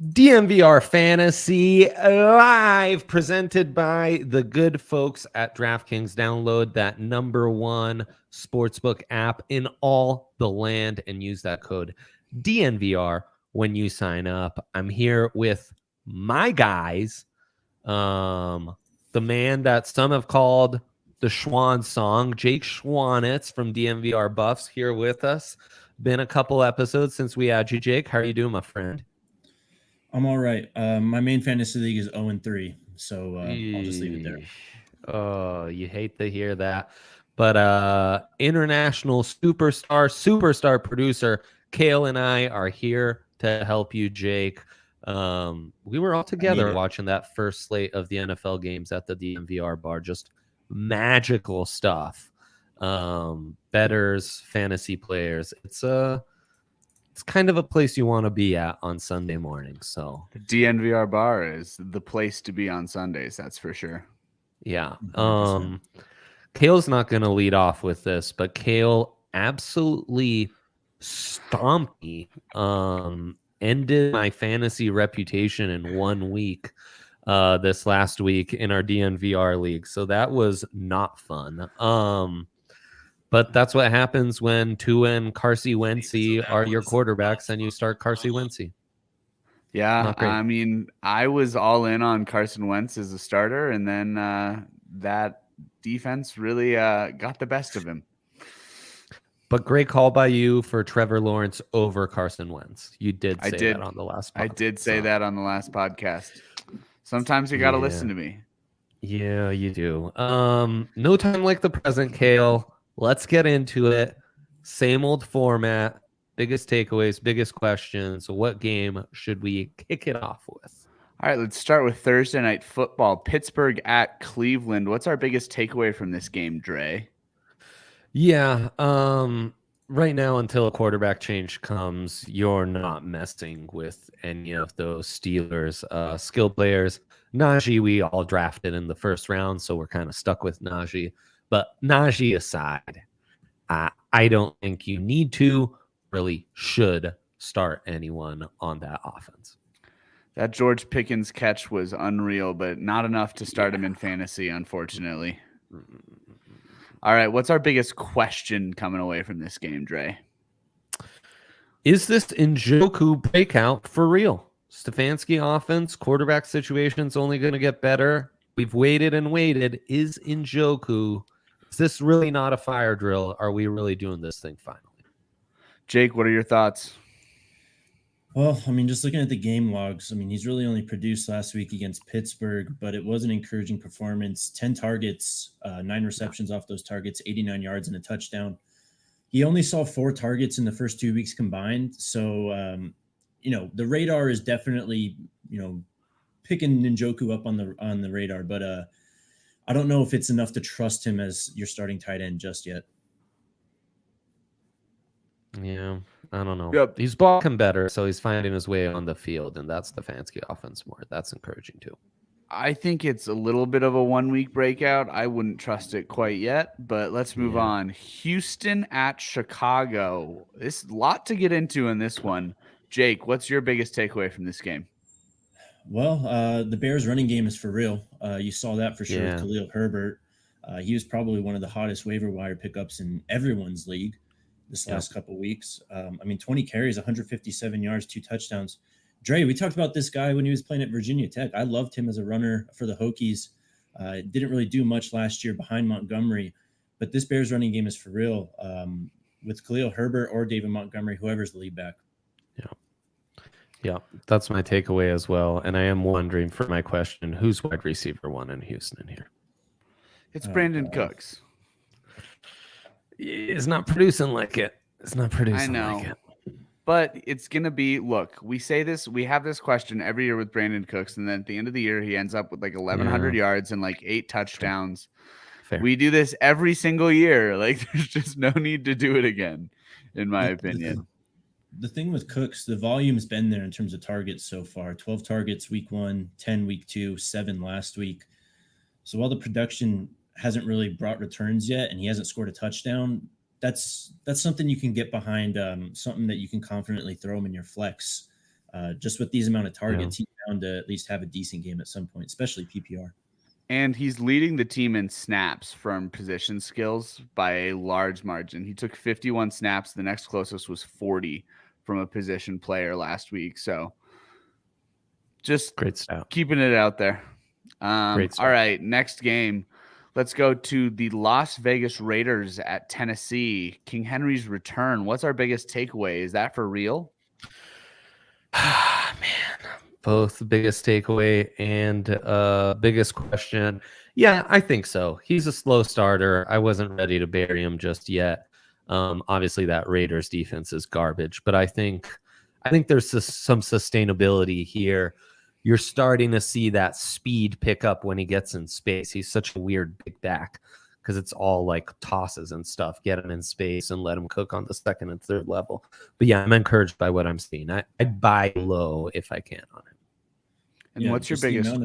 DNVR Fantasy live, presented by the good folks at Draftkings. Download that #1 sportsbook app in all the land and use that code DNVR when you sign up. I'm here with my guys, the man that some have called the Schwan song, Jake Schwanitz from DNVR Buffs, here with us. Been a couple episodes since we had you, Jake. How are you doing, my friend? I'm all right. My main fantasy league is 0-3, so I'll just leave it there. Oh, you hate to hear that. But international superstar producer Kalle and I are here to help you, Jake. We were all together watching that first slate of the NFL games at the DNVR bar. Just magical stuff. Bettors, fantasy players. It's kind of a place you want to be at on Sunday morning. So the DNVR bar is the place to be on Sundays. That's for sure. Yeah. Kalle's not going to lead off with this, but Kalle absolutely stomped me. Ended my fantasy reputation in 1 week this last week in our DNVR league. So that was not fun. But that's what happens when Tua and Carson Wentz are your quarterbacks and you start Carson Wentz. Yeah, I mean, I was all in on Carson Wentz as a starter, and then that defense really got the best of him. But great call by you for Trevor Lawrence over Carson Wentz. You did say that on the last podcast. I did say that on the last podcast. Sometimes you got to listen to me. Yeah, you do. No time like the present, Kalle. Let's get into it. Same old format. Biggest takeaways, biggest questions. What game should we kick it off with? All right, let's start with Thursday Night Football. Pittsburgh at Cleveland. What's our biggest takeaway from this game, Dre? Yeah, right now until a quarterback change comes, you're not messing with any of those Steelers skill players. Najee, we all drafted in the first round, so we're kind of stuck with Najee. But Najee aside, I don't think you need to, really should start anyone on that offense. That George Pickens catch was unreal, but not enough to start him in fantasy, unfortunately. All right, what's our biggest question coming away from this game, Dre? Is this Njoku breakout for real? Stefanski offense, quarterback situation's only going to get better. We've waited and waited. Is Njoku, is this really not a fire drill? Are we really doing this thing finally? Jake, what are your thoughts? Well, I mean, just looking at the game logs, I mean, he's really only produced last week against Pittsburgh, but it was an encouraging performance. 10 targets, 9 receptions off those targets, 89 yards and a touchdown. He only saw 4 targets in the first 2 weeks combined. So, the radar is definitely, picking Njoku up on the radar, but I don't know if it's enough to trust him as your starting tight end just yet. Yeah, I don't know. Yep. He's blocking better, so he's finding his way on the field, and that's the Stefanski offense more. That's encouraging too. I think it's a little bit of a 1 week breakout. I wouldn't trust it quite yet, but let's move on. Houston at Chicago. There's a lot to get into in this one. Jake, what's your biggest takeaway from this game? Well, the Bears running game is for real. You saw that for sure with Khalil Herbert. He was probably one of the hottest waiver wire pickups in everyone's league this last couple weeks. 20 carries, 157 yards, 2 touchdowns. Dre, we talked about this guy when he was playing at Virginia Tech. I loved him as a runner for the Hokies. Didn't really do much last year behind Montgomery, but this Bears running game is for real with Khalil Herbert or David Montgomery, whoever's the lead back. Yeah, that's my takeaway as well. And I am wondering for my question, who's wide receiver 1 in Houston here? It's Brandon Cooks. It's not producing like it. I know. Like it. But it's going to be, look, we have this question every year with Brandon Cooks, and then at the end of the year, he ends up with like 1,100 yards and like 8 touchdowns. Fair. We do this every single year. Like, there's just no need to do it again, in my opinion. The thing with Cooks, the volume's been there in terms of targets so far. 12 targets week 1, 10 week 2, 7 last week. So while the production hasn't really brought returns yet and he hasn't scored a touchdown, that's something you can get behind, something that you can confidently throw him in your flex. Just with these amount of targets, he's bound to at least have a decent game at some point, especially PPR. And he's leading the team in snaps from position skills by a large margin. He took 51 snaps. The next closest was 40 from a position player last week. So just great stat. Keeping it out there. All right, next game. Let's go to the Las Vegas Raiders at Tennessee. King Henry's return. What's our biggest takeaway? Is that for real? Man, both the biggest takeaway and biggest question. Yeah, I think so. He's a slow starter. I wasn't ready to bury him just yet. Obviously, that Raiders defense is garbage, but I think there's some sustainability here. You're starting to see that speed pick up when he gets in space. He's such a weird big back because it's all like tosses and stuff. Get him in space and let him cook on the second and third level. But yeah, I'm encouraged by what I'm seeing. I'd buy low if I can on him. And what's your biggest?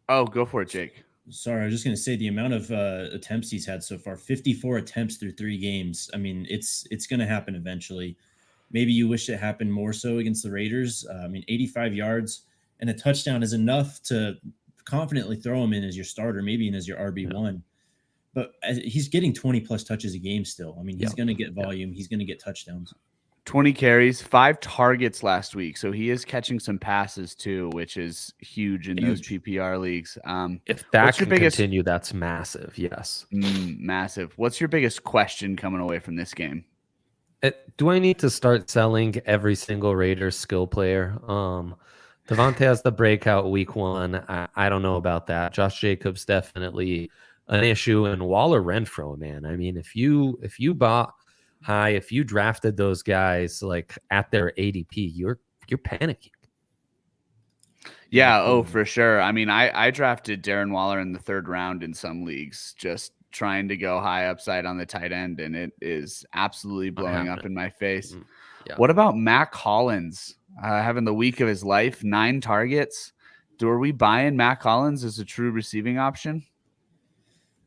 Oh, go for it, Jake. Sorry, I was just going to say the amount of attempts he's had so far, 54 attempts through 3 games. I mean, it's going to happen eventually. Maybe you wish it happened more so against the Raiders. 85 yards and a touchdown is enough to confidently throw him in as your starter, maybe in as your RB1. Yeah. But he's getting 20-plus touches a game still. I mean, he's going to get volume. He's going to get touchdowns. 20 carries, 5 targets last week. So he is catching some passes too, which is huge in those PPR leagues. If that can continue, that's massive. Yes. Massive. What's your biggest question coming away from this game? Do I need to start selling every single Raiders skill player? Devonte has the breakout week 1. I don't know about that. Josh Jacobs definitely an issue, and Waller Renfro, man. I mean, if you bought high, if you drafted those guys like at their ADP, you're panicking. Yeah, for sure. I mean, I drafted Darren Waller in the 3rd round in some leagues, just trying to go high upside on the tight end, and it is absolutely blowing up in my face. Yeah. What about Mac Hollins? Having the week of his life, 9 targets. Are we buying Mac Hollins as a true receiving option?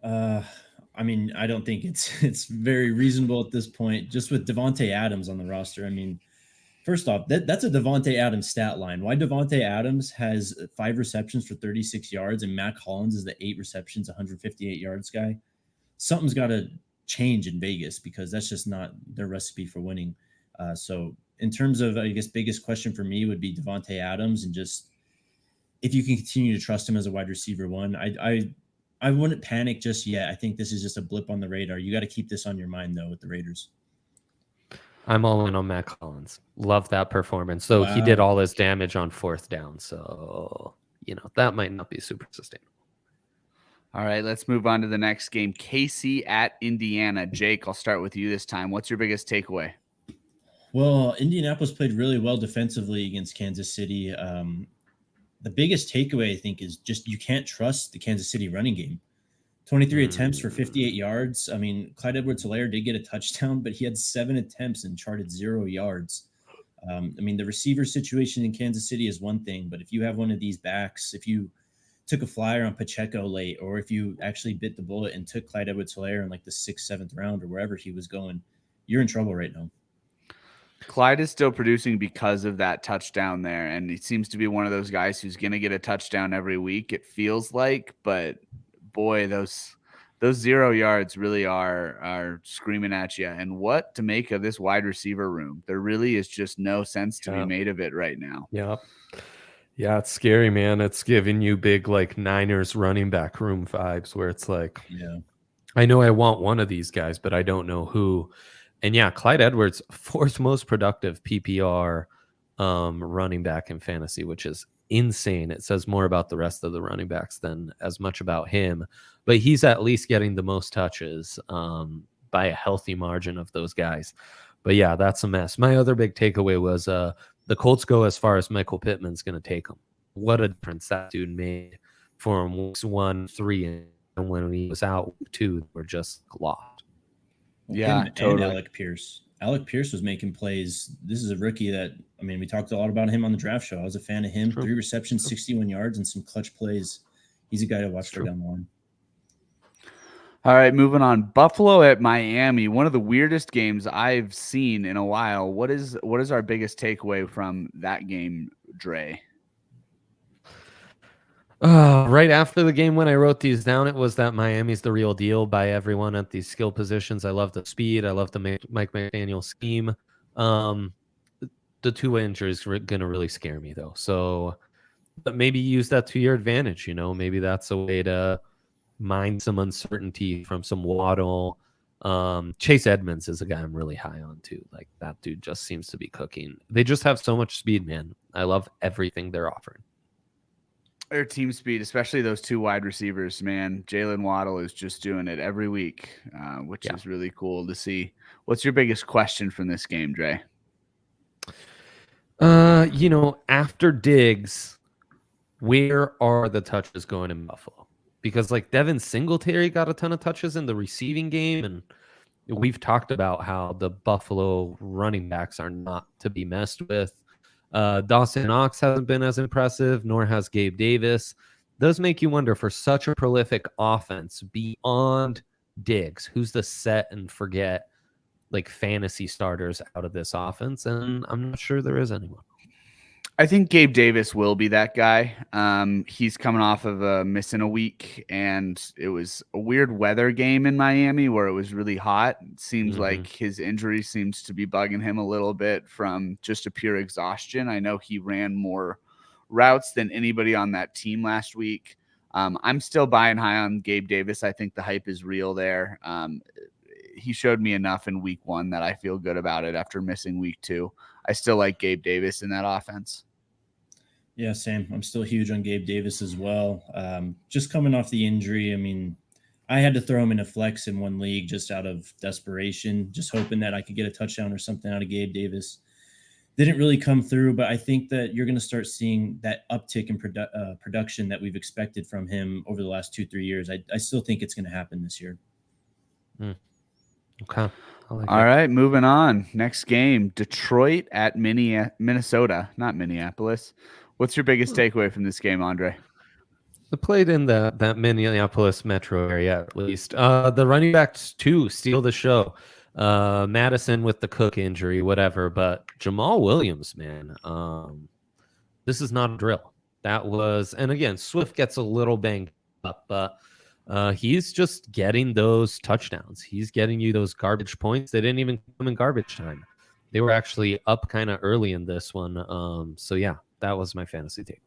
I mean, I don't think it's very reasonable at this point, just with Devonte Adams on the roster. I mean, first off, that's a Devonte Adams stat line. Why Devonte Adams has 5 receptions for 36 yards and Mac Hollins is the 8 receptions, 158 yards guy? Something's got to change in Vegas because that's just not their recipe for winning. So in terms of, I guess, biggest question for me would be Devonte Adams, and just if you can continue to trust him as a wide receiver 1. I wouldn't panic just yet. I think this is just a blip on the radar. You got to keep this on your mind, though, with the Raiders. I'm all in on Mac Hollins. Love that performance. So he did all his damage on 4th down. So, that might not be super sustainable. All right, let's move on to the next game. KC at Indiana. Jake, I'll start with you this time. What's your biggest takeaway? Well, Indianapolis played really well defensively against Kansas City. The biggest takeaway, I think, is just you can't trust the Kansas City running game. 23 attempts for 58 yards. I mean, Clyde Edwards-Helaire did get a touchdown, but he had 7 attempts and charted 0 yards. I mean, the receiver situation in Kansas City is one thing, but if you have one of these backs, if you took a flyer on Pacheco late, or if you actually bit the bullet and took Clyde Edwards-Helaire in like the 6th, 7th round or wherever he was going, you're in trouble right now. Clyde is still producing because of that touchdown there, and he seems to be one of those guys who's going to get a touchdown every week, it feels like. But boy, those 0 yards really are screaming at you. And what to make of this wide receiver room? There really is just no sense to be made of it right now. Yep. Yeah, it's scary, man. It's giving you big like Niners running back room vibes where it's like, I know I want one of these guys, but I don't know who. And yeah, Clyde Edwards, 4th most productive PPR running back in fantasy, which is insane. It says more about the rest of the running backs than as much about him. But he's at least getting the most touches by a healthy margin of those guys. But yeah, that's a mess. My other big takeaway was the Colts go as far as Michael Pittman's going to take them. What a difference that dude made for him weeks 1, 3, and when he was out week 2, we're just lost. Yeah, totally. And Alec Pierce. Alec Pierce was making plays. This is a rookie that, I mean, we talked a lot about him on the draft show. I was a fan of him. 3 receptions, 61 yards, and some clutch plays. He's a guy to watch for down the line. All right, moving on. Buffalo at Miami, one of the weirdest games I've seen in a while. What is our biggest takeaway from that game, Dre? Right after the game when I wrote these down, it was that Miami's the real deal by everyone at these skill positions. I love the speed. I love the Mike McDaniel scheme. The two-way injuries are going to really scare me, though. So but maybe use that to your advantage. Maybe that's a way to mine some uncertainty from some Waddle. Chase Edmonds is a guy I'm really high on, too. Like, that dude just seems to be cooking. They just have so much speed, man. I love everything they're offering. Their team speed, especially those two wide receivers, man. Jalen Waddle is just doing it every week, which is really cool to see. What's your biggest question from this game, Dre? After Diggs, where are the touches going in Buffalo? Because like Devin Singletary got a ton of touches in the receiving game, and we've talked about how the Buffalo running backs are not to be messed with. Dawson Knox hasn't been as impressive, nor has Gabe Davis. Does make you wonder, for such a prolific offense beyond Diggs, who's the set and forget like fantasy starters out of this offense? And I'm not sure there is anyone. I think Gabe Davis will be that guy. He's coming off of missing a week, and it was a weird weather game in Miami where it was really hot. It seems like his injury seems to be bugging him a little bit from just a pure exhaustion. I know he ran more routes than anybody on that team last week. I'm still buying high on Gabe Davis. I think the hype is real there. He showed me enough in week 1 that I feel good about it after missing week 2. I still like Gabe Davis in that offense. Yeah, same. I'm still huge on Gabe Davis as well. Just coming off the injury, I mean, I had to throw him in a flex in one league just out of desperation, just hoping that I could get a touchdown or something out of Gabe Davis. Didn't really come through, but I think that you're going to start seeing that uptick in production that we've expected from him over the last 2-3 years. I still think it's going to happen this year. Okay. All right, moving on. Next game, Detroit at Minnesota, not Minneapolis. What's your biggest takeaway from this game, Andre? They played in that Minneapolis metro area, at least. The running backs, too, steal the show. Madison with the Cook injury, whatever. But Jamal Williams, man, this is not a drill. That was, and again, Swift gets a little banged up, but he's just getting those touchdowns. He's getting you those garbage points. They didn't even come in garbage time. They were actually up kind of early in this one. So, yeah, that was my fantasy takeaway.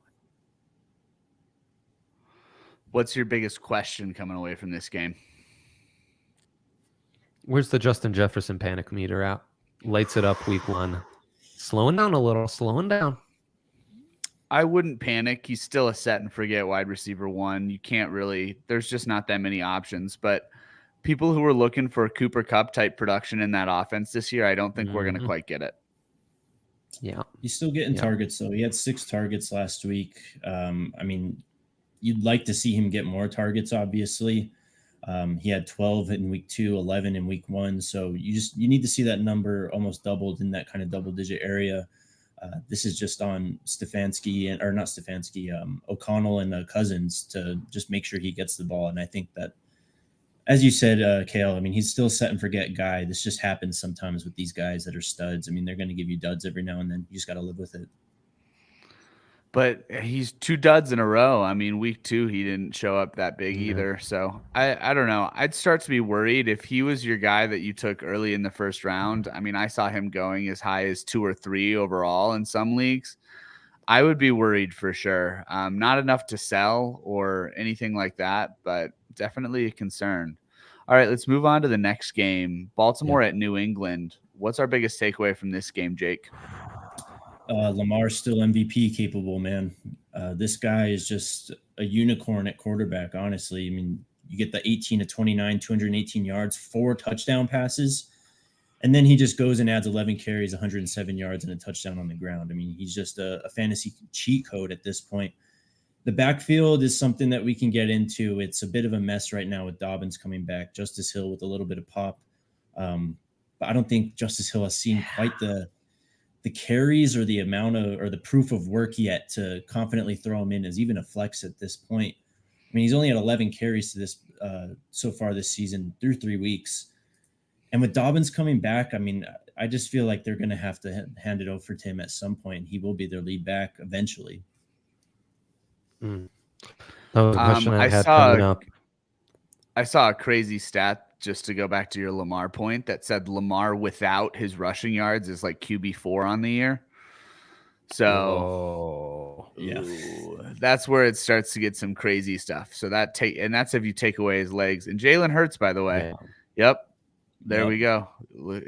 What's your biggest question coming away from this game? Where's the Justin Jefferson panic meter at? Lights it up week 1. Slowing down a little, slowing down. I wouldn't panic. He's still a set and forget wide receiver 1. You can't really, there's just not that many options. But people who are looking for Cooper Kupp type production in that offense this year, I don't think we're going to quite get it. Yeah. He's still getting targets, though. He had 6 targets last week. I mean, you'd like to see him get more targets, obviously. He had 12 in week 2, 11 in week 1. So you need to see that number almost doubled in that kind of double-digit area. This is just on O'Connell and Cousins to just make sure he gets the ball. And I think that, as you said, Kale, I mean, he's still set and forget guy. This just happens sometimes with these guys that are studs. I mean, they're going to give you duds every now and then. You just got to live with it. But he's 2 duds in a row. I mean, week 2, he didn't show up that big either. So I don't know. I'd start to be worried if he was your guy that you took early in the first round. I mean, I saw him going as high as 2 or 3 overall in some leagues. I would be worried for sure. Not enough to sell or anything like that, but definitely a concern. All right, let's move on to the next game. Baltimore at New England. What's our biggest takeaway from this game, Jake? Lamar's still MVP capable, man. This guy is just a unicorn at quarterback, honestly. I mean, you get the 18 to 29, 218 yards, 4 touchdown passes, and then he just goes and adds 11 carries, 107 yards, and a touchdown on the ground. I mean, he's just a fantasy cheat code at this point. The backfield is something that we can get into. It's a bit of a mess right now with Dobbins coming back, Justice Hill with a little bit of pop. But I don't think Justice Hill has seen quite the carries or the amount of, or the proof of work yet to confidently throw him in as even a flex at this point. mean, he's only had 11 carries to this so far this season through 3 weeks. And with Dobbins coming back, I mean, I just feel like they're going to have to hand it over to him at some point. He will be their lead back eventually. That was a question I had coming up. I saw a crazy stat, just to go back to your Lamar point, that said Lamar without his rushing yards is like QB4 on the year. So that's where it starts to get some crazy stuff. So that's if you take away his legs. And Jalen Hurts, by the way. Yeah. Yep. There we go.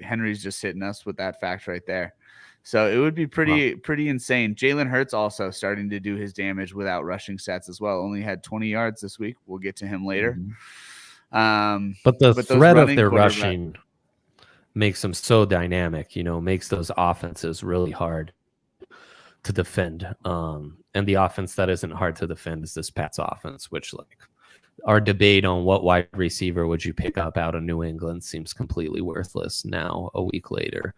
Henry's just hitting us with that fact right there. So it would be pretty insane. Jalen Hurts also starting to do his damage without rushing stats as well. Only had 20 yards this week. We'll get to him later. But the threat of their rushing makes them so dynamic, makes those offenses really hard to defend. And the offense that isn't hard to defend is this Pats offense, which our debate on what wide receiver would you pick up out of New England seems completely worthless now a week later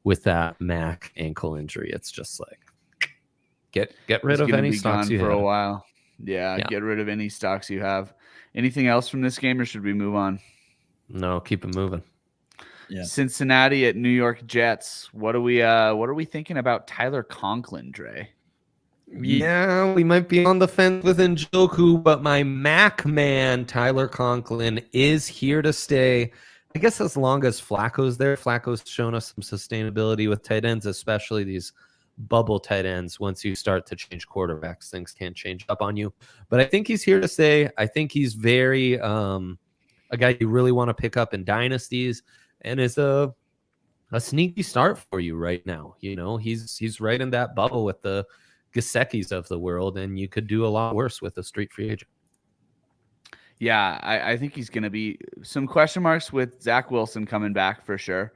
with that Mac ankle injury. It's just get rid of any stocks you have. For a while. Yeah, get rid of any stocks you have. Anything else from this game, or should we move on? No, keep it moving. Yeah. Cincinnati at New York Jets. What are we thinking about Tyler Conklin, Dre? Yeah, we might be on the fence with Njoku, but my Mac man, Tyler Conklin, is here to stay. I guess as long as Flacco's there. Flacco's shown us some sustainability with tight ends, especially these bubble tight ends. Once you start to change quarterbacks, things can change up on you. But I think he's here to stay. I think he's very a guy you really want to pick up in dynasties, and is a sneaky start for you right now. He's right in that bubble with the Gesicki's of the world, and you could do a lot worse with a street free agent. Yeah, I think he's going to be some question marks with Zach Wilson coming back for sure.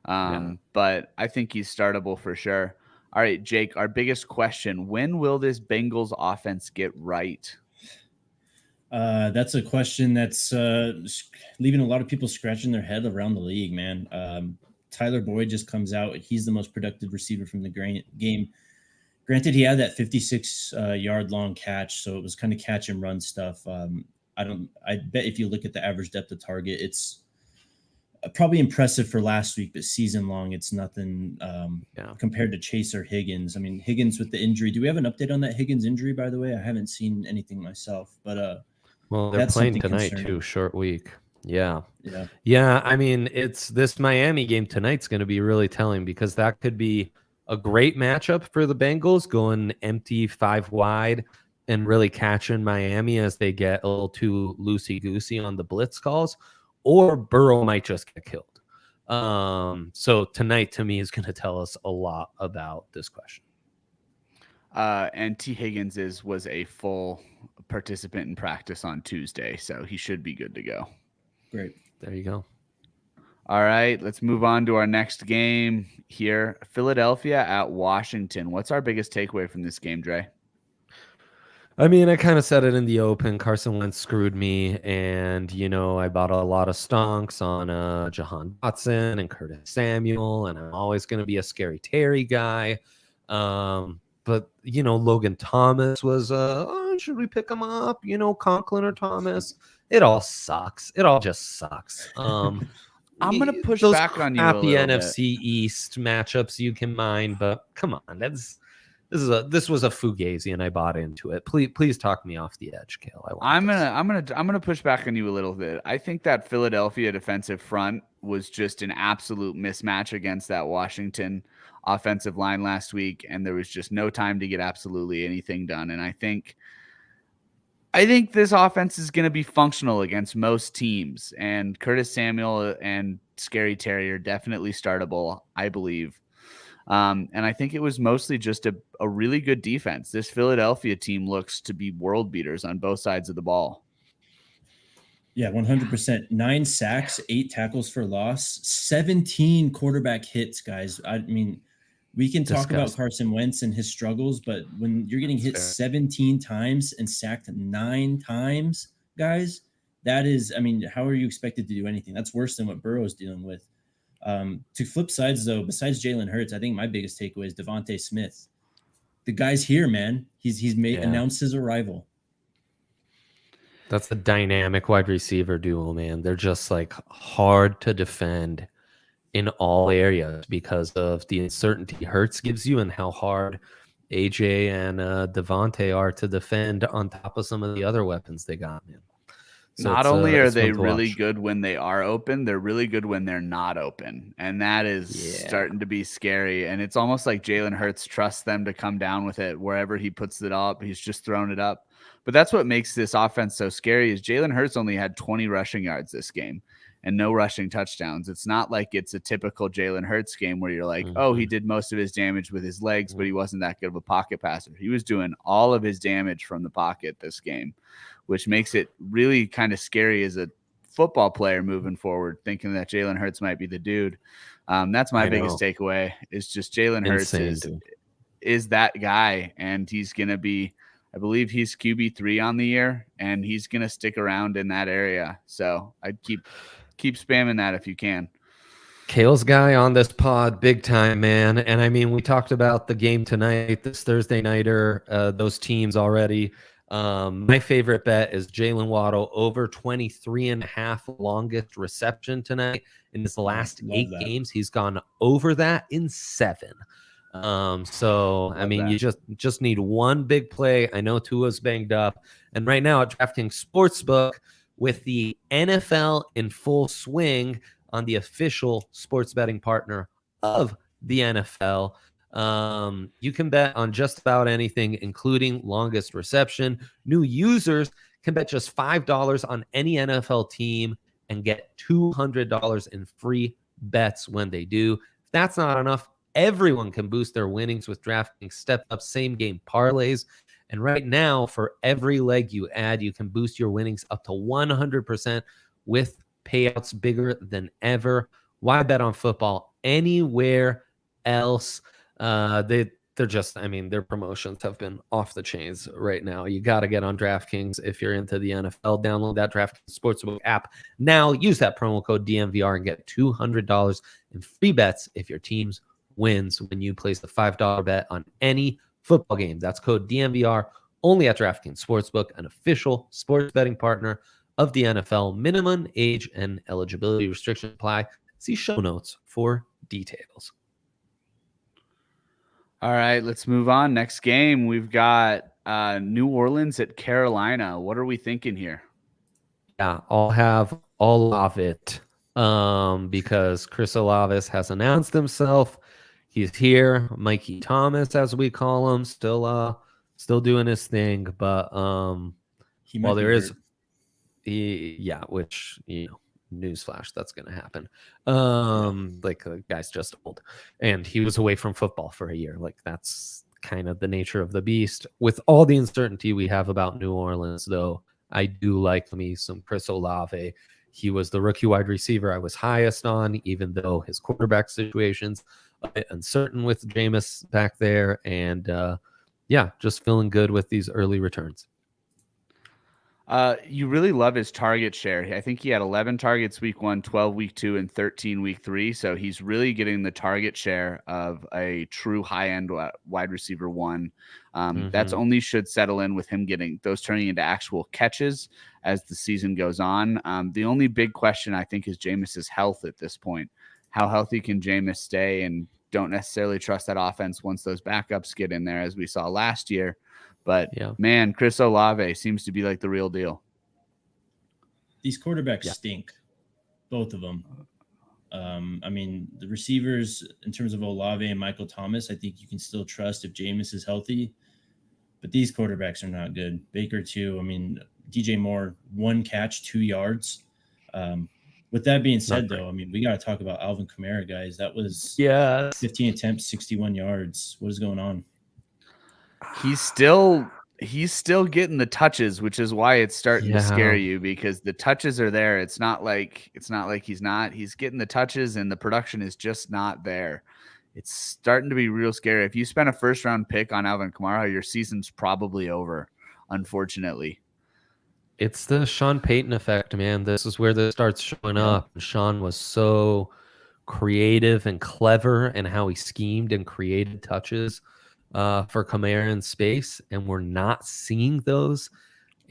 But I think he's startable for sure. All right, Jake, our biggest question: when will this Bengals offense get right? That's a question that's leaving a lot of people scratching their head around the league, man. Tyler Boyd just comes out. He's the most productive receiver from the game. Granted, he had that 56-yard long catch, so it was kind of catch and run stuff. I bet if you look at the average depth of target, it's probably impressive for last week, but season long, it's nothing compared to Chase or Higgins. I mean, Higgins with the injury. Do we have an update on that Higgins injury, by the way? I haven't seen anything myself, but well, they're playing tonight concerning. too. Short week. Yeah. I mean, it's this Miami game tonight's going to be really telling, because that could be a great matchup for the Bengals, going empty 5 wide and really catching Miami as they get a little too loosey-goosey on the blitz calls, or Burrow might just get killed. So tonight, to me, is going to tell us a lot about this question. And T. Higgins was a full participant in practice on Tuesday, so he should be good to go. Great. There you go. All right, let's move on to our next game here. Philadelphia at Washington. What's our biggest takeaway from this game, Dre? I mean, I kind of said it in the open. Carson Wentz screwed me, and, I bought a lot of stonks on Jahan Dotson and Curtis Samuel, and I'm always going to be a Scary Terry guy. But, Logan Thomas was, should we pick him up? Conklin or Thomas? It all sucks. It all just sucks. I'm going to push those back on you a little NFC East matchups you can mind, but come on, this was a fugazi, and I bought into it. Please talk me off the edge, Kale. I'm gonna push back on you a little bit. I think that Philadelphia defensive front was just an absolute mismatch against that Washington offensive line last week, and there was just no time to get absolutely anything done. And I think this offense is going to be functional against most teams, and Curtis Samuel and Scary Terry are definitely startable, I believe. And I think it was mostly just a really good defense. This Philadelphia team looks to be world beaters on both sides of the ball. Yeah, 100%. 9 sacks, 8 tackles for loss, 17 quarterback hits, guys. I mean, we can talk about Carson Wentz and his struggles, but when you're getting hit 17 times and sacked 9 times, guys, that is, I mean, how are you expected to do anything? That's worse than what Burrow's dealing with. To flip sides, though, besides Jalen Hurts, I think my biggest takeaway is Devonte Smith. The guy's here, man. He's announced his arrival. That's a dynamic wide receiver duo, man. They're just like hard to defend in all areas because of the uncertainty Hurts gives you and how hard AJ and Devonte are to defend on top of some of the other weapons they got, man. So not only are it's they fun to really watch. good when they are open, they're really good when they're not open. And that is starting to be scary. And it's almost like Jalen Hurts trusts them to come down with it wherever he puts it up. He's just throwing it up. But that's what makes this offense so scary is Jalen Hurts only had 20 rushing yards this game and no rushing touchdowns. It's not like it's a typical Jalen Hurts game where you're like, oh, he did most of his damage with his legs, but he wasn't that good of a pocket passer. He was doing all of his damage from the pocket this game, which makes it really kind of scary as a football player moving forward, thinking that Jalen Hurts might be the dude. That's my biggest takeaway is just Jalen Hurts is that guy, and he's going to be, I believe he's QB3 on the year, and he's going to stick around in that area. So I'd keep spamming that if you can. Kale's guy on this pod, big time, man. And I mean, we talked about the game tonight, this Thursday nighter, those teams already. My favorite bet is Jalen Waddle over 23.5 longest reception tonight. In his last 8 games, he's gone over that in 7. I mean, you just need one big play. I know Tua's banged up. And right now at DraftKings Sportsbook, with the NFL in full swing on the official sports betting partner of the NFL, you can bet on just about anything, including longest reception. New users can bet just $5 on any NFL team and get $200 in free bets when they do. If that's not enough, everyone can boost their winnings with DraftKings step-up same-game parlays. And right now, for every leg you add, you can boost your winnings up to 100% with payouts bigger than ever. Why bet on football anywhere else? They're just, I mean, their promotions have been off the chains right now. You got to get on DraftKings if you're into the NFL. Download that DraftKings Sportsbook app now. Use that promo code DNVR and get $200 in free bets if your teams wins when you place a $5 bet on any football game. That's code DNVR only at DraftKings Sportsbook, an official sports betting partner of the NFL. Minimum age and eligibility restrictions apply. See show notes for details. All right, let's move on. Next game, we've got New Orleans at Carolina. What are we thinking here? Yeah, I'll have all of it because Chris Olave has announced himself. He's here. Mikey Thomas, as we call him, still doing his thing. But while there is, which, you know, newsflash, that's going to happen. Like, the guy's just old, and he was away from football for a year. Like, that's kind of the nature of the beast. With all the uncertainty we have about New Orleans, though, I do like me some Chris Olave. He was the rookie wide receiver I was highest on, even though his quarterback situation's a bit uncertain with Jameis back there. And just feeling good with these early returns. You really love his target share. I think he had 11 targets week 1, 12 week 2, and 13 week 3. So he's really getting the target share of a true high-end wide receiver 1. That's only should settle in with him getting those turning into actual catches as the season goes on. The only big question, I think, is Jameis's health at this point. How healthy can Jameis stay? And don't necessarily trust that offense once those backups get in there, as we saw last year. But, man, Chris Olave seems to be like the real deal. These quarterbacks stink, both of them. I mean, the receivers, in terms of Olave and Michael Thomas, I think you can still trust if Jameis is healthy. But these quarterbacks are not good. Baker, too. I mean, DJ Moore, 1 catch, 2 yards. With that being said, though, I mean, we got to talk about Alvin Kamara, guys. That was 15 attempts, 61 yards. What is going on? He's still getting the touches, which is why it's starting to scare you, because the touches are there. It's not like he's not. He's getting the touches, and the production is just not there. It's starting to be real scary. If you spend a first-round pick on Alvin Kamara, your season's probably over, unfortunately. It's the Sean Payton effect, man. This is where this starts showing up. Sean was so creative and clever in how he schemed and created touches for Kamara in space, and we're not seeing those.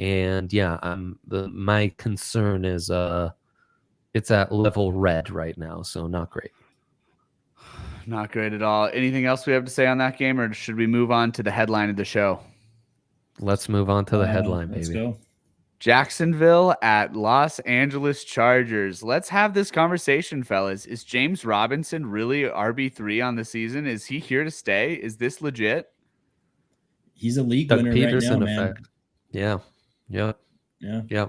And yeah, my concern is it's at level red right now, so not great. Not great at all. Anything else we have to say on that game, or should we move on to the headline of the show? Let's move on to the headline, let's baby. Go. Jacksonville at Los Angeles Chargers. Let's have this conversation, fellas. Is James Robinson really RB3 on the season? Is he here to stay? Is this legit? He's a league Doug winner Peterson right now, effect. man. Yeah. Yeah.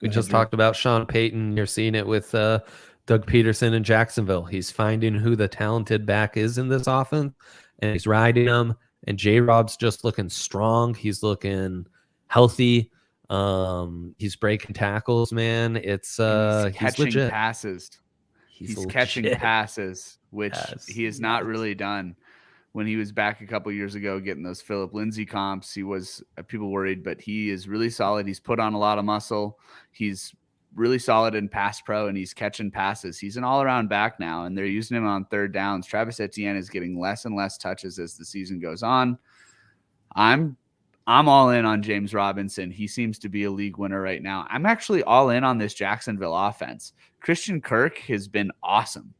We just talked about Sean Payton. You're seeing it with Doug Peterson in Jacksonville. He's finding who the talented back is in this offense, and he's riding them. And J-Rob's just looking strong. He's looking healthy. He's breaking tackles, man. It's he's catching legit. passes. He's catching passes, which he has not really done. When he was back a couple years ago getting those Phillip Lindsay comps, he was people worried, but he is really solid. He's put on a lot of muscle. He's really solid in pass pro, and he's catching passes. He's an all-around back now, and they're using him on third downs. Travis Etienne is getting less and less touches as the season goes on. I'm all in on James Robinson. He seems to be a league winner right now. I'm actually all in on this Jacksonville offense. Christian Kirk has been awesome.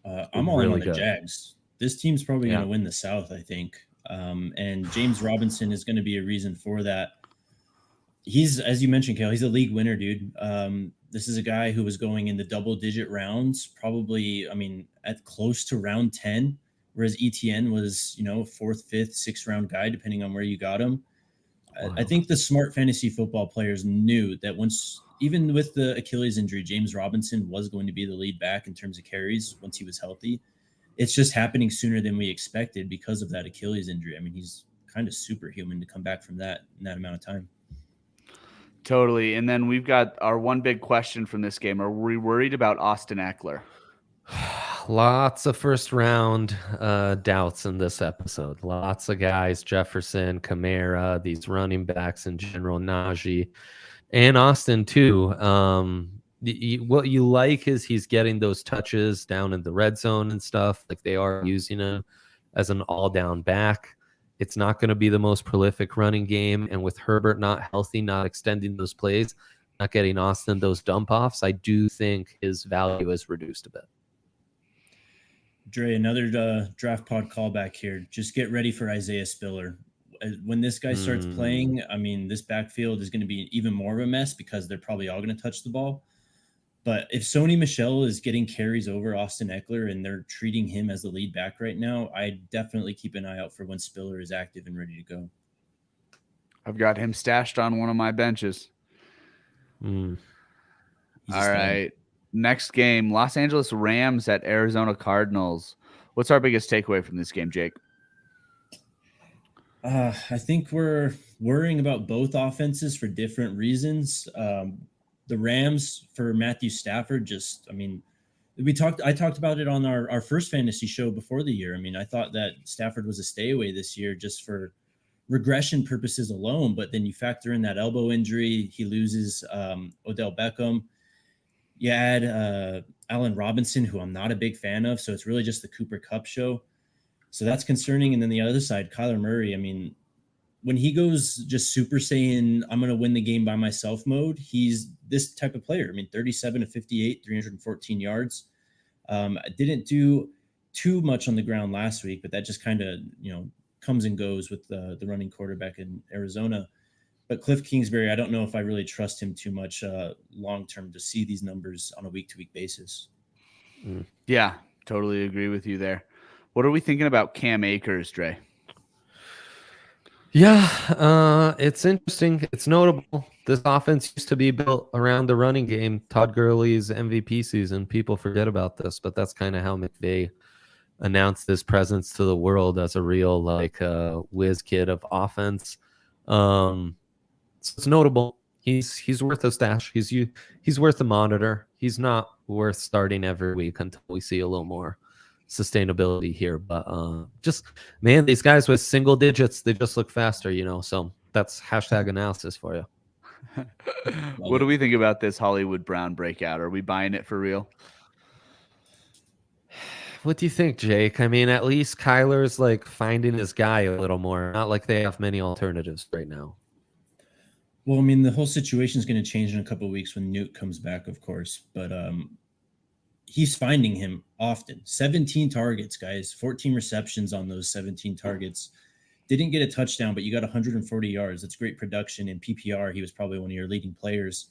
I'm all in on the Jags. This team's probably going to win the South, I think. And James Robinson is going to be a reason for that. He's, as you mentioned, Kalle, he's a league winner, dude. This is a guy who was going in the double-digit rounds, probably, at close to round 10, whereas Etienne was, 4th, 5th, 6th round guy, depending on where you got him. Wow. I think the smart fantasy football players knew that even with the Achilles injury, James Robinson was going to be the lead back in terms of carries once he was healthy. It's just happening sooner than we expected because of that Achilles injury. He's kind of superhuman to come back from that in that amount of time. Totally. And then we've got our one big question from this game. Are we worried about Austin Ackler? Lots of first round doubts in this episode. Lots of guys, Jefferson, Kamara, these running backs in general, Najee, and Austin too. What you like is he's getting those touches down in the red zone and stuff. Like they are using him as an all-down back. It's not going to be the most prolific running game. And with Herbert not healthy, not extending those plays, not getting Austin those dump offs, I do think his value is reduced a bit. Dre, another draft pod callback here. Just get ready for Isaiah Spiller. When this guy starts playing, this backfield is going to be even more of a mess because they're probably all going to touch the ball. But if Sony Michel is getting carries over Austin Eckler and they're treating him as the lead back right now, I definitely keep an eye out for when Spiller is active and ready to go. I've got him stashed on one of my benches. All right. Next game, Los Angeles Rams at Arizona Cardinals. What's our biggest takeaway from this game, Jake? I think we're worrying about both offenses for different reasons. The Rams for Matthew Stafford, I talked about it on our first fantasy show before the year. I thought that Stafford was a stay away this year just for regression purposes alone, but then you factor in that elbow injury, he loses Odell Beckham. You add Allen Robinson, who I'm not a big fan of, so it's really just the Cooper Kupp show. So that's concerning. And then the other side, Kyler Murray, when he goes just Super Saiyan, I'm going to win the game by myself mode, he's this type of player. 37 to 58, 314 yards. I didn't do too much on the ground last week, but that just kind of, comes and goes with the running quarterback in Arizona. But Cliff Kingsbury, I don't know if I really trust him too much long-term to see these numbers on a week-to-week basis. Yeah, totally agree with you there. What are we thinking about Cam Akers, Dre? Yeah, it's interesting. It's notable. This offense used to be built around the running game. Todd Gurley's MVP season. People forget about this, but that's kind of how McVay announced his presence to the world as a real whiz kid of offense. So it's notable. He's worth a stash. He's worth a monitor. He's not worth starting every week until we see a little more sustainability here. But these guys with single digits, they just look faster, so that's hashtag analysis for you. What do we think about this Hollywood Brown breakout? Are we buying it for real? What do you think, Jake? At least Kyler's finding his guy a little more. Not like they have many alternatives right now. Well, I mean, the whole situation is going to change in a couple of weeks when Newt comes back, of course. But he's finding him often. 17 targets, guys. 14 receptions on those 17 targets. Didn't get a touchdown, but you got 140 yards. That's great production. In PPR, he was probably one of your leading players.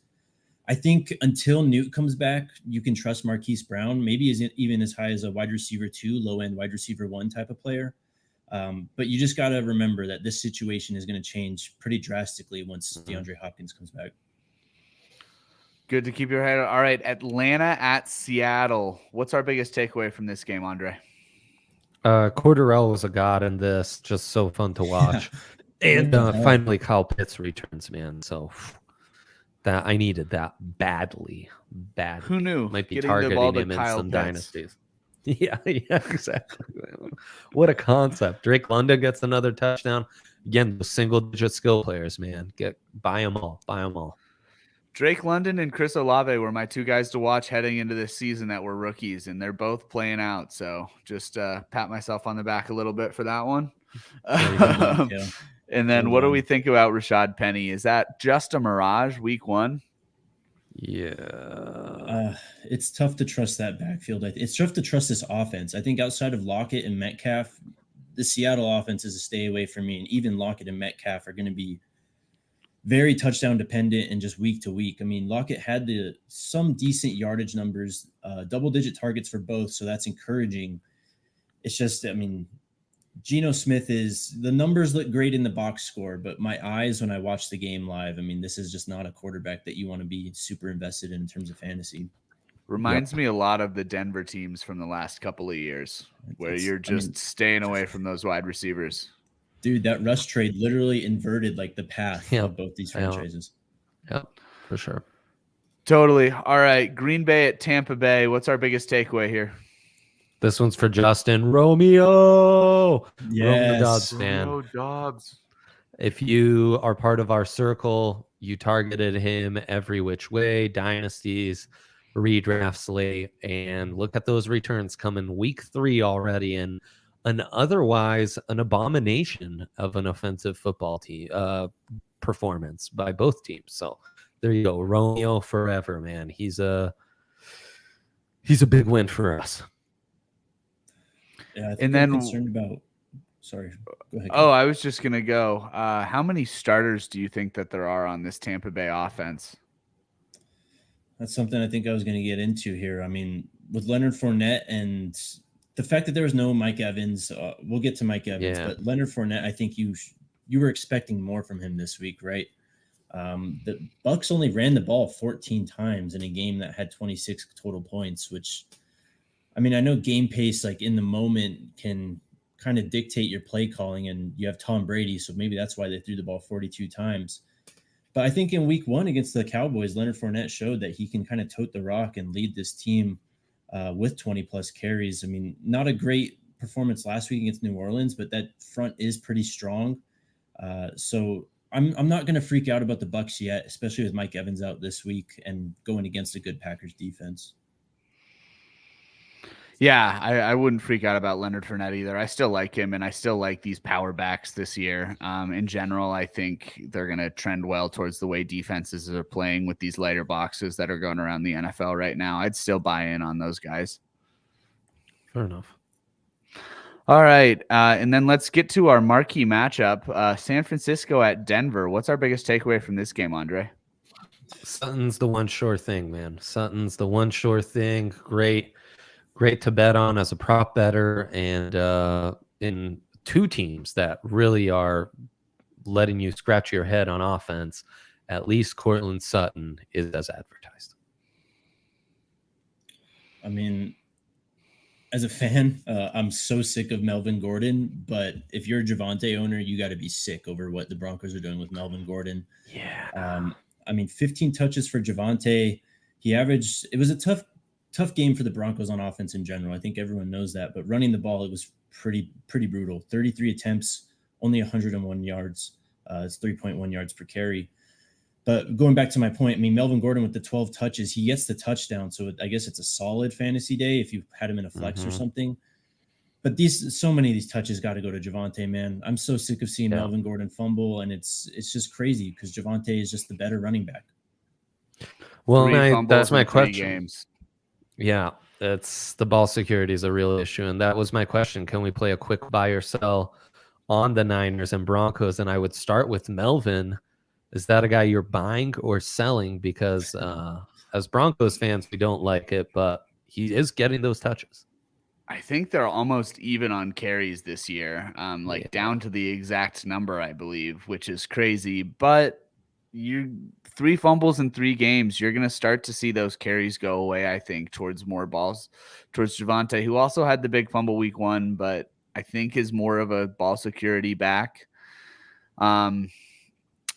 I think until Newt comes back, you can trust Marquise Brown. Maybe even as high as a wide receiver 2, low-end wide receiver 1 type of player. But you just got to remember that this situation is going to change pretty drastically once DeAndre Hopkins comes back. Good to keep your head. All right, Atlanta at Seattle. What's our biggest takeaway from this game, Andre? Cordarrelle was a god in this. Just so fun to watch. And finally, Kyle Pitts returns, man. So that I needed that badly. Who knew? Might be targeting him in some dynasties. Yeah, exactly. What a concept. Drake London gets another touchdown. Again, the single-digit skill players, man. Buy them all. Drake London and Chris Olave were my 2 guys to watch heading into this season that were rookies, and they're both playing out. So just pat myself on the back a little bit for that one. Yeah. And then what do we think about Rashad Penny? Is that just a mirage week 1? Yeah. It's tough to trust that backfield. It's tough to trust this offense. I think outside of Lockett and Metcalf, the Seattle offense is a stay away from me. And even Lockett and Metcalf are going to be very touchdown dependent and just week to week. I mean, Lockett had some decent yardage numbers, double-digit targets for both, so that's encouraging. It's just, I mean, Geno Smith the numbers look great in the box score, but my eyes when I watch the game live, I mean, this is just not a quarterback that you want to be super invested in terms of fantasy. Reminds me a lot of the Denver teams from the last couple of years where you're just staying away from those wide receivers. Dude, that rush trade literally inverted like the path of both these franchises. Yep, for sure. Totally. All right, Green Bay at Tampa Bay. What's our biggest takeaway here? This one's for Justin. Romeo. Yes. Dobbs fan. Romeo Dobbs. If you are part of our circle, you targeted him every which way, dynasties, redraft slate, and look at those returns coming week 3 already, and an abomination of an offensive football team performance by both teams. So there you go. Romeo forever, man. He's a big win for us. Yeah, I think I'm concerned about. Sorry, go ahead. Oh, I was just gonna go. How many starters do you think that there are on this Tampa Bay offense? That's something I think I was going to get into here. I mean, with Leonard Fournette and the fact that there was no Mike Evans, we'll get to Mike Evans, but Leonard Fournette, I think you were expecting more from him this week, right? The Bucs only ran the ball 14 times in a game that had 26 total points, which, I mean, I know game pace, like in the moment, can kind of dictate your play calling, and you have Tom Brady, so maybe that's why they threw the ball 42 times. But I think in week 1 against the Cowboys, Leonard Fournette showed that he can kind of tote the rock and lead this team with 20-plus carries. I mean, not a great performance last week against New Orleans, but that front is pretty strong. So I'm not going to freak out about the Bucs yet, especially with Mike Evans out this week and going against a good Packers defense. Yeah, I wouldn't freak out about Leonard Fournette either. I still like him, and I still like these power backs this year. In general, I think they're going to trend well towards the way defenses are playing with these lighter boxes that are going around the NFL right now. I'd still buy in on those guys. Fair enough. All right, and then let's get to our marquee matchup, San Francisco at Denver. What's our biggest takeaway from this game, Andre? Sutton's the one sure thing, man. Sutton's the one sure thing. Great to bet on as a prop better, and in 2 teams that really are letting you scratch your head on offense, at least Courtland Sutton is as advertised. I mean, as a fan, I'm so sick of Melvin Gordon, but if you're a Javonte owner, you got to be sick over what the Broncos are doing with Melvin Gordon. Yeah. I mean, 15 touches for Javonte. It was a tough game for the Broncos on offense in general. I think everyone knows that, but running the ball, it was pretty brutal. 33 attempts, only 101 yards. It's 3.1 yards per carry. But going back to my point, I mean, Melvin Gordon with the 12 touches, he gets the touchdown. So I guess it's a solid fantasy day if you had him in a flex or something. But so many of these touches got to go to Javonte, man. I'm so sick of seeing Melvin Gordon fumble, and it's just crazy because Javonte is just the better running back. Well, that's my question. Games. Yeah, that's the ball security is a real issue, and that was my question. Can we play a quick buy or sell on the Niners and Broncos? And I would start with Melvin. Is that a guy you're buying or selling? Because as Broncos fans, we don't like it, but he is getting those touches. I think they're almost even on carries this year, down to the exact number, I believe, which is crazy. But you 3 fumbles in 3 games, you're going to start to see those carries go away, I think, towards more balls, towards Javonte, who also had the big fumble week 1, but I think is more of a ball security back. I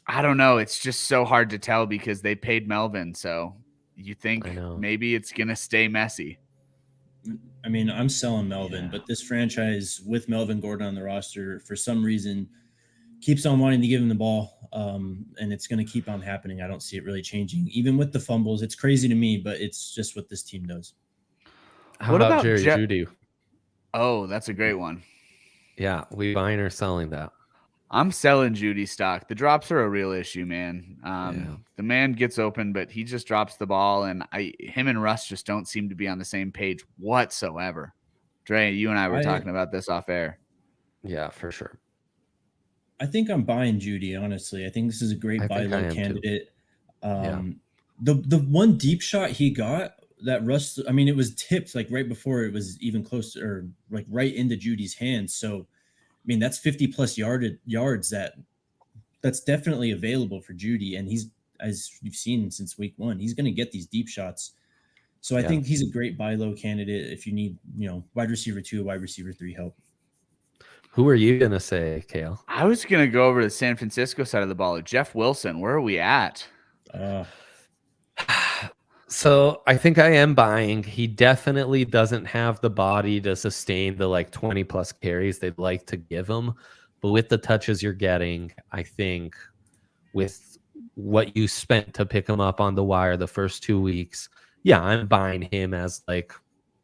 don't know. It's just so hard to tell because they paid Melvin. So you think maybe it's going to stay messy. I mean, I'm selling Melvin, but this franchise with Melvin Gordon on the roster, for some reason, keeps on wanting to give him the ball, and it's going to keep on happening. I don't see it really changing. Even with the fumbles, it's crazy to me, but it's just what this team does. What about Jerry Jeudy? Oh, that's a great one. Yeah, we buying or selling that? I'm selling Jeudy stock. The drops are a real issue, man. The man gets open, but he just drops the ball, and him and Russ just don't seem to be on the same page whatsoever. Dre, you and I were talking about this off air. Yeah, for sure. I think I'm buying Jeudy, honestly. I think this is a great buy low candidate. The one deep shot he got, that Russ, I mean, it was tipped like right before it was even close to, or like right into Judy's hands. So, I mean, that's 50 plus yards that's definitely available for Jeudy. And he's, as you've seen since week 1, he's going to get these deep shots. So I think he's a great buy low candidate if you need, wide receiver 2, wide receiver 3 help. Who are you going to say, Kale? I was going to go over to the San Francisco side of the ball. Jeff Wilson, where are we at? So I think I am buying. He definitely doesn't have the body to sustain the 20 plus carries they'd like to give him. But with the touches you're getting, I think with what you spent to pick him up on the wire the first 2 weeks, yeah, I'm buying him as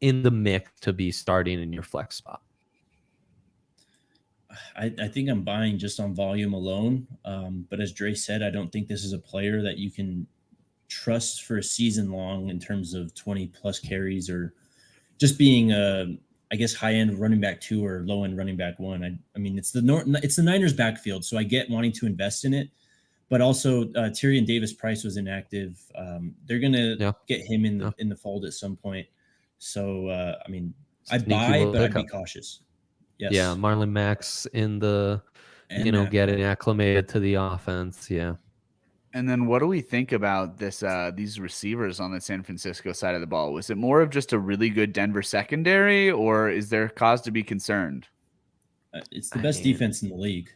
in the mix to be starting in your flex spot. I think I'm buying just on volume alone. But as Dre said, I don't think this is a player that you can trust for a season long in terms of 20 plus carries or just being I guess high end running back 2 or low end running back 1. I mean, it's the Niners backfield, so I get wanting to invest in it, but also Tyrion Davis-Price was inactive. They're gonna get him in the fold at some point. So I mean, I'd buy, but I'd be cautious. Yes. Yeah, Marlon Mack's in the getting acclimated to the offense. Yeah. And then what do we think about these receivers on the San Francisco side of the ball? Was it more of just a really good Denver secondary, or is there cause to be concerned? It's the best defense in the league.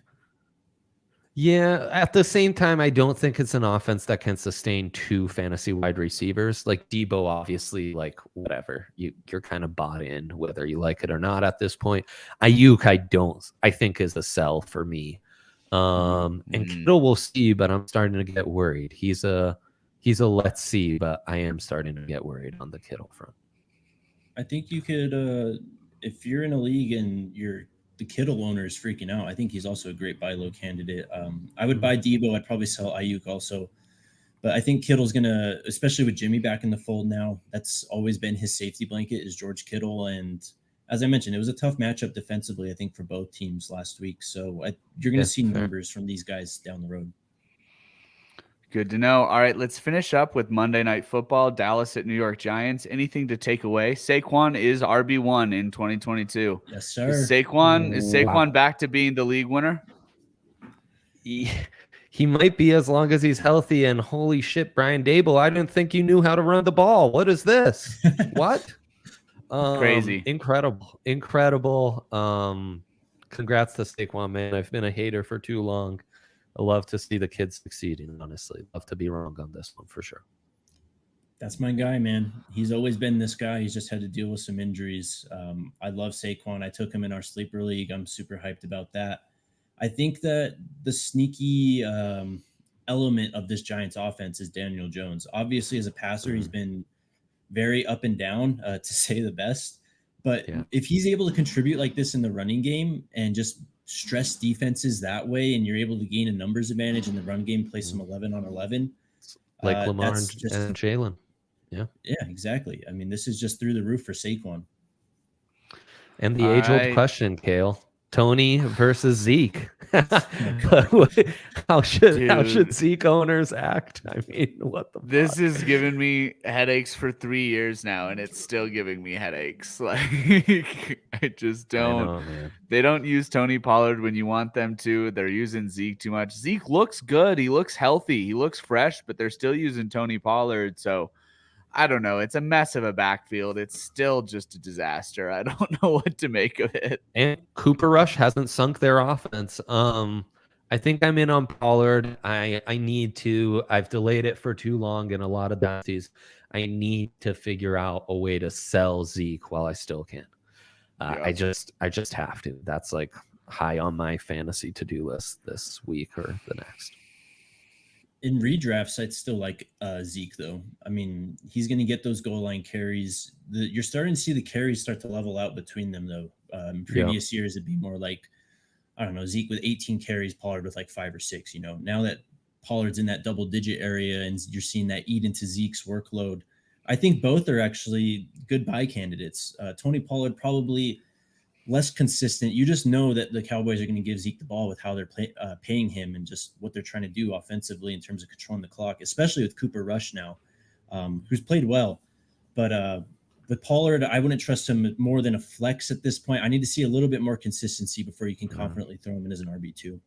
Yeah, at the same time, I don't think it's an offense that can sustain 2 fantasy wide receivers. Like Debo, obviously, whatever. You're kind of bought in, whether you like it or not at this point. Ayuk, I think is a sell for me. And Kittle we'll see, but I'm starting to get worried. He's a let's see, but I am starting to get worried on the Kittle front. I think you could, if you're in a league and the Kittle owner is freaking out, I think he's also a great buy low candidate. I would buy Debo. I'd probably sell Ayuk also, but I think Kittle's gonna, especially with Jimmy back in the fold now, that's always been his safety blanket is George Kittle. And as I mentioned, it was a tough matchup defensively, I think, for both teams last week. So you're going to see numbers from these guys down the road. Good to know. All right, let's finish up with Monday Night Football, Dallas at New York Giants. Anything to take away? Saquon is RB1 in 2022. Yes, sir. Is Saquon back to being the league winner? He might be as long as he's healthy. And holy shit, Brian Dable, I didn't think you knew how to run the ball. What is this? What? Crazy. Incredible. Congrats to Saquon, man. I've been a hater for too long. I love to see the kids succeeding, honestly. Love to be wrong on this one for sure. That's my guy, man. He's always been this guy. He's just had to deal with some injuries. I love Saquon. I took him in our sleeper league. I'm super hyped about that. I think that the sneaky element of this Giants offense is Daniel Jones. Obviously, as a passer, he's been very up and down, to say the best. But if he's able to contribute like this in the running game and just stress defenses that way, and you're able to gain a numbers advantage in the run game, play some 11 on 11, like Lamar and just Jalen. Yeah, exactly. I mean, this is just through the roof for Saquon. And the age-old question, Kale: Tony versus Zeke. How should Zeke owners act? I mean, what the This fuck? is giving me headaches for 3 years now, and it's still giving me headaches. Like, I just don't. I know, man. They don't use Tony Pollard when you want them to. They're using Zeke too much. Zeke looks good. He looks healthy. He looks fresh, but they're still using Tony Pollard. So I don't know. It's a mess of a backfield. It's still just a disaster. I don't know what to make of it. And Cooper Rush hasn't sunk their offense. I think I'm in on Pollard. I need to. I've delayed it for too long in a lot of dynasties. I need to figure out a way to sell Zeke while I still can. I just have to. That's like high on my fantasy to-do list this week or the next. In redrafts, I'd still like Zeke, though. I mean, he's going to get those goal line carries. You're starting to see the carries start to level out between them, though. In previous years, it'd be more like, I don't know, Zeke with 18 carries, Pollard with like 5 or 6. Now that Pollard's in that double-digit area and you're seeing that eat into Zeke's workload, I think both are actually good buy candidates. Tony Pollard probably less consistent. You just know that the Cowboys are going to give Zeke the ball with how they're paying him and just what they're trying to do offensively in terms of controlling the clock, especially with Cooper Rush now, who's played well. But with Pollard, I wouldn't trust him more than a flex at this point. I need to see a little bit more consistency before you can confidently throw him in as an RB2.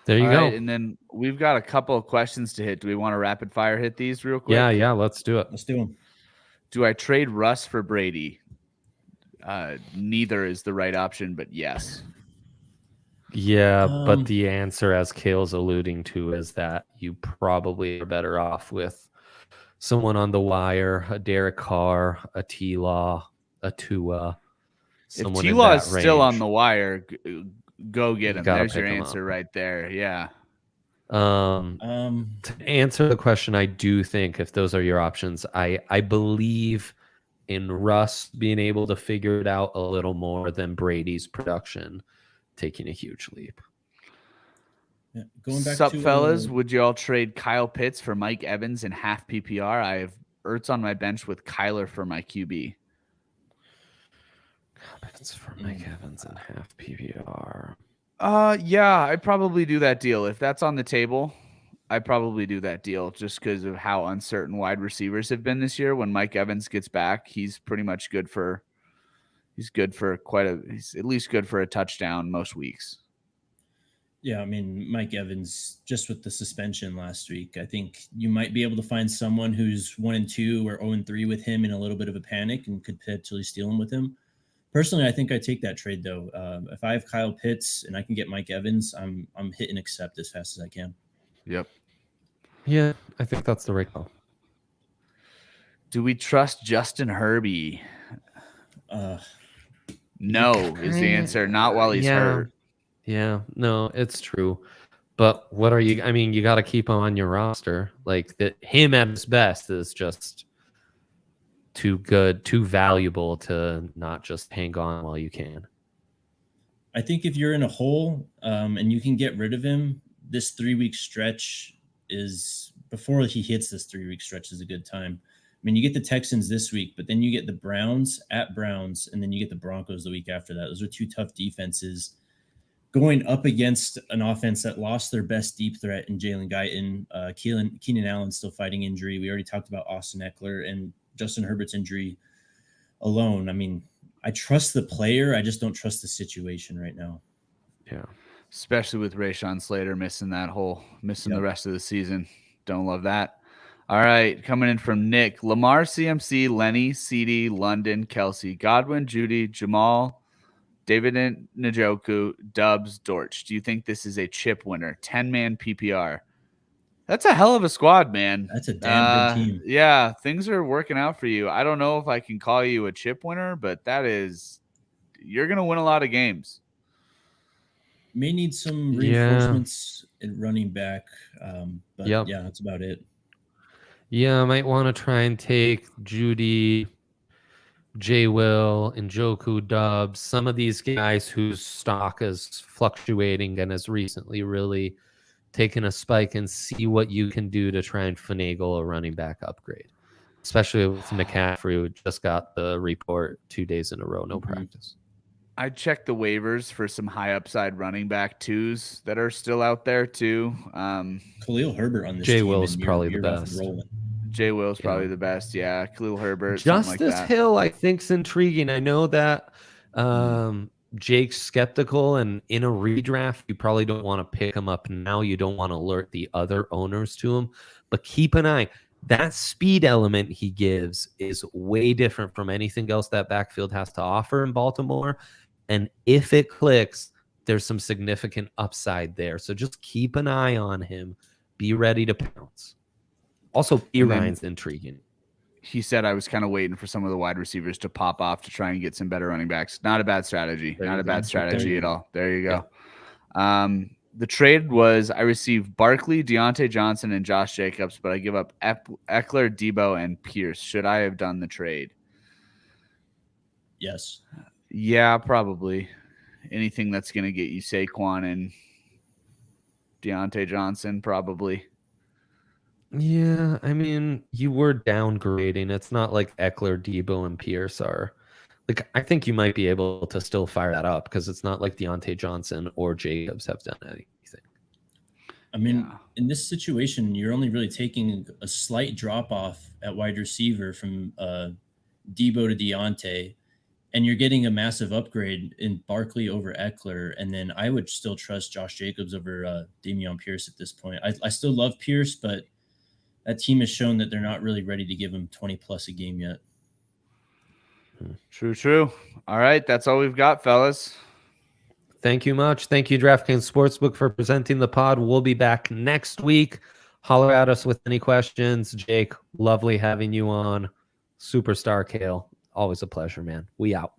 There you go. Right, and then we've got a couple of questions to hit. Do we want to rapid fire hit these real quick? Yeah, let's do it. Let's do them. Do I trade Russ for Brady? Neither is the right option, but yes. Yeah, but the answer, as Kale's alluding to, is that you probably are better off with someone on the wire, a Derek Carr, a T-Law, a Tua. If T-Law is still on the wire, go get him. There's your answer right there. Yeah. To answer the question, I do think if those are your options, I believe in Russ being able to figure it out a little more than Brady's production taking a huge leap. Yeah, going back to fellas, would you all trade Kyle Pitts for Mike Evans in half PPR? I have Ertz on my bench with Kyler for my QB. Pitts for Mike Evans in half PPR. Yeah, I'd probably do that deal. If that's on the table, I'd probably do that deal just because of how uncertain wide receivers have been this year. When Mike Evans gets back, he's pretty much good for he's at least good for a touchdown most weeks. Yeah, I mean, Mike Evans, just with the suspension last week, I think you might be able to find someone who's 1-2 or 0-3 with him in a little bit of a panic and could potentially steal him with him. Personally, I think I take that trade though. If I have Kyle Pitts and I can get Mike Evans, I'm hit and accept as fast as I can. Yep. Yeah, I think that's the right call. Do we trust Justin Herbie? No is the answer. Not while he's hurt. Yeah, no, it's true. But what are you? I mean, you got to keep him on your roster. Like him at his best is just too good, too valuable to not just hang on while you can. I think if you're in a hole and you can get rid of him, this 3-week stretch is before he hits this 3-week stretch is a good time. I mean, you get the Texans this week, but then you get the Browns at Browns, and then you get the Broncos the week after that. Those are two tough defenses going up against an offense that lost their best deep threat in Jalen Guyton. Keenan Allen still fighting injury. We already talked about Austin Eckler and Justin Herbert's injury alone. I mean, I trust the player. I just don't trust the situation right now. Yeah. Especially with Rashawn Slater missing the rest of the season. Don't love that. All right. Coming in from Nick. Lamar, CMC, Lenny, CD, London, Kelsey, Godwin, Judy, Jamal, David Njoku, Dubs, Dortch. Do you think this is a chip winner? 10-man PPR. That's a hell of a squad, man. That's a damn good team. Yeah, things are working out for you. I don't know if I can call you a chip winner, but you're going to win a lot of games. May need some reinforcements in running back, but yeah, that's about it. Yeah, I might want to try and take Judy. J. Will, Njoku, Dubs, some of these guys whose stock is fluctuating and has recently really taken a spike, and see what you can do to try and finagle a running back upgrade, especially with McCaffrey, who just got the report 2 days in a row, no practice. I'd check the waivers for some high upside running back twos that are still out there too. Khalil Herbert on this J. team. Will's probably the best. J. Will's probably the best. Yeah. Khalil Herbert. Justice Hill, I think, is intriguing. I know that Jake's skeptical, and in a redraft, you probably don't want to pick him up now. You don't want to alert the other owners to him, but keep an eye. That speed element he gives is way different from anything else that backfield has to offer in Baltimore. And if it clicks, there's some significant upside there. So just keep an eye on him. Be ready to pounce. Also, Ryan's intriguing. He said I was kind of waiting for some of the wide receivers to pop off to try and get some better running backs. Not a bad strategy. Not a bad strategy at all. There you go. Yeah. The trade was I received Barkley, Deontay Johnson, and Josh Jacobs, but I give up Eckler, Debo, and Pierce. Should I have done the trade? Yes. Yeah, probably. Anything that's going to get you Saquon and Deontay Johnson, probably. Yeah, I mean, you were downgrading. It's not like Eckler, Debo, and Pierce are. Like, I think you might be able to still fire that up because it's not like Deontay Johnson or Jacobs have done anything. I mean, in this situation, you're only really taking a slight drop off at wide receiver from Debo to Deontay, and you're getting a massive upgrade in Barkley over Eckler. And then I would still trust Josh Jacobs over Dameon Pierce at this point. I still love Pierce, but that team has shown that they're not really ready to give him 20 plus a game yet. True. All right. That's all we've got, fellas. Thank you much. Thank you, DraftKings Sportsbook, for presenting the pod. We'll be back next week. Holler at us with any questions. Jake, lovely having you on. Superstar Kale. Always a pleasure, man. We out.